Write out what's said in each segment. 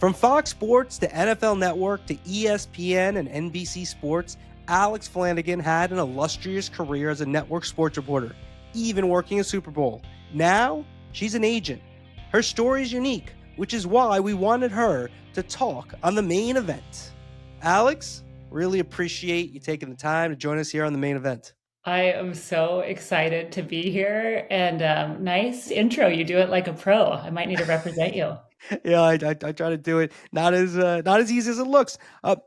From Fox Sports to NFL Network to ESPN and NBC Sports, Alex Flanagan had an illustrious career as a network sports reporter, even working a Super Bowl. Now, she's an agent. Her story is unique, which is why we wanted her to talk on the main event. Alex, really appreciate you taking the time to join us here on the main event. I am so excited to be here and nice intro. You do it like a pro. I might need to represent you. Yeah, I try to do it not as easy as it looks.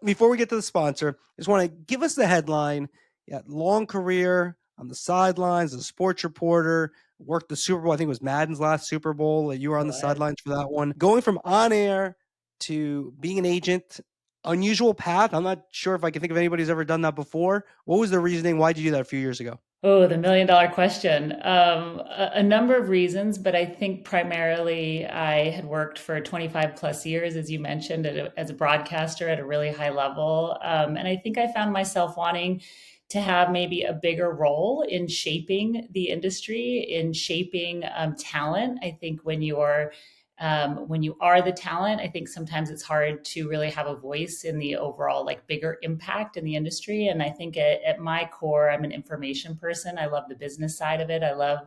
Before we get to the sponsor, I just want to give us the headline. Yeah, long career on the sidelines as a sports reporter. Worked the Super Bowl. I think it was Madden's last Super Bowl. You were on It the was. sidelines for that one. Going from on air to being an agent, unusual path. I'm not sure if I can think of anybody who's ever done that before. What was the reasoning? Why did you do that a few years ago? Oh, the $1 million question. A number of reasons, but I think primarily I had worked for 25 plus years, as you mentioned, as a broadcaster at a really high level. And I think I found myself wanting to have maybe a bigger role in shaping the industry, in shaping talent. I think when you are the talent, I think sometimes it's hard to really have a voice in the overall like bigger impact in the industry. And I think at my core, I'm an information person. I love the business side of it. I love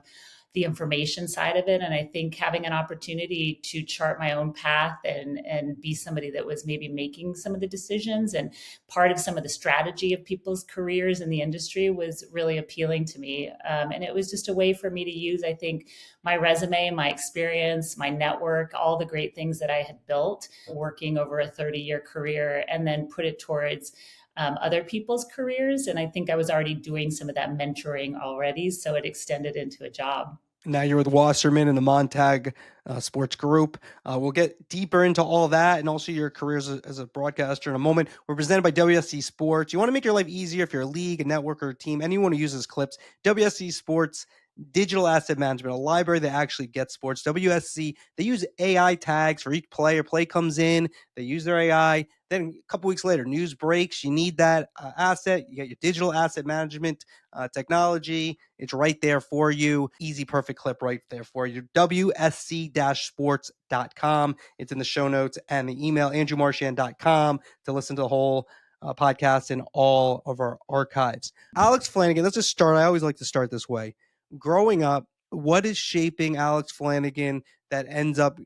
the information side of it. And I think having an opportunity to chart my own path and be somebody that was maybe making some of the decisions and part of some of the strategy of people's careers in the industry was really appealing to me. And it was just a way for me to use, I think, my resume, my experience, my network, all the great things that I had built working over a 30-year career, and then put it towards other people's careers. And I think I was already doing some of that mentoring already. So it extended into a job. Now you're with Wasserman and the Montag Sports Group. We'll get deeper into all that and also your career as a broadcaster in a moment. We're presented by WSC Sports. You want to make your life easier if you're a league, a network, or a team, anyone who uses clips. WSC Sports, digital asset management, a library that actually gets sports. WSC, they use AI tags for each player. Play comes in, they use their AI. Then a couple weeks later, news breaks. You need that asset. You get your digital asset management technology. It's right there for you. Easy, perfect clip right there for you. WSC-sports.com. It's in the show notes, and the email, andrewmarchand.com, to listen to the whole podcast and all of our archives. Alex Flanagan, let's just start. I always like to start this way. Growing up, what is shaping Alex Flanagan that ends up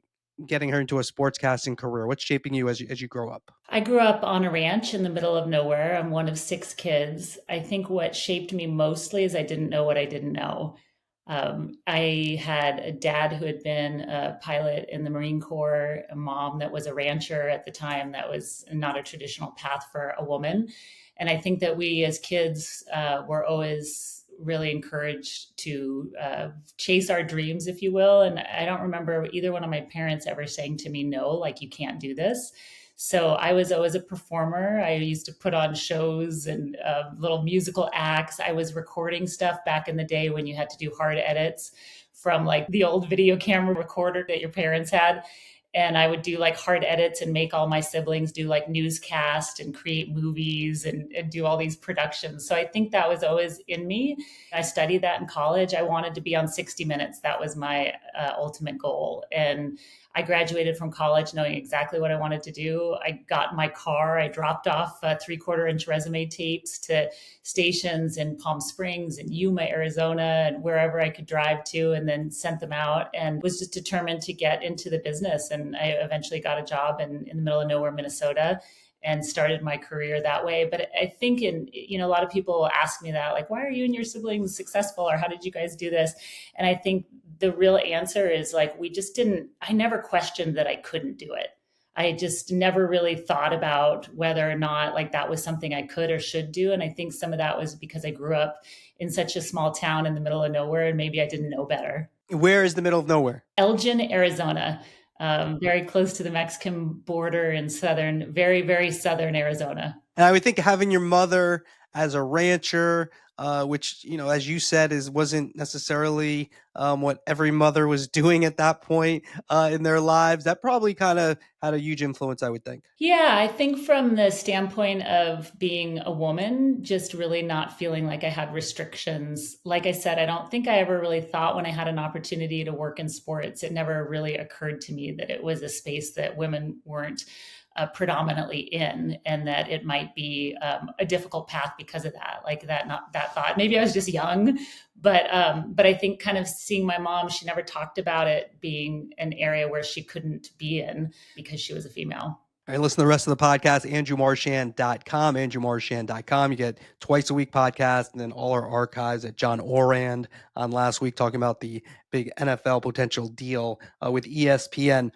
getting her into a sportscasting career? What's shaping you as you grow up? I grew up on a ranch in the middle of nowhere. I'm one of six kids. I think what shaped me mostly is I didn't know what I didn't know. I had a dad who had been a pilot in the Marine Corps, a mom that was a rancher at the time. That was not a traditional path for a woman. And I think that we as kids were always really encouraged to chase our dreams, if you will. And I don't remember either one of my parents ever saying to me, no, like you can't do this. So I was always a performer. I used to put on shows and little musical acts. I was recording stuff back in the day when you had to do hard edits from like the old video camera recorder that your parents had. And I would do like hard edits and make all my siblings do like newscast and create movies and do all these productions. So I think that was always in me. I studied that in college. I wanted to be on 60 Minutes. That was my ultimate goal. And I graduated from college knowing exactly what I wanted to do. I got in my car. I dropped off 3/4 inch resume tapes to stations in Palm Springs and Yuma, Arizona, and wherever I could drive to, and then sent them out and was just determined to get into the business. And I eventually got a job in the middle of nowhere, Minnesota, and started my career that way. But I think a lot of people ask me that, like, why are you and your siblings successful? Or how did you guys do this? And I think the real answer is like, I never questioned that I couldn't do it. I just never really thought about whether or not like that was something I could or should do. And I think some of that was because I grew up in such a small town in the middle of nowhere and maybe I didn't know better. Where is the middle of nowhere? Elgin, Arizona, very close to the Mexican border in very, very southern Arizona. And I would think having your mother as a rancher, which, as you said, wasn't necessarily what every mother was doing at that point in their lives. That probably kind of had a huge influence, I would think. Yeah, I think from the standpoint of being a woman, just really not feeling like I had restrictions. Like I said, I don't think I ever really thought when I had an opportunity to work in sports, it never really occurred to me that it was a space that women weren't predominantly in, and that it might be a difficult path because of that. Like that, not that thought. Maybe I was just young, but I think kind of seeing my mom, she never talked about it being an area where she couldn't be in because she was a female. All right, listen to the rest of the podcast, andrewmarchand.com, andrewmarchand.com. You get twice a week podcast and then all our archives at John Orand on last week talking about the big NFL potential deal with ESPN. You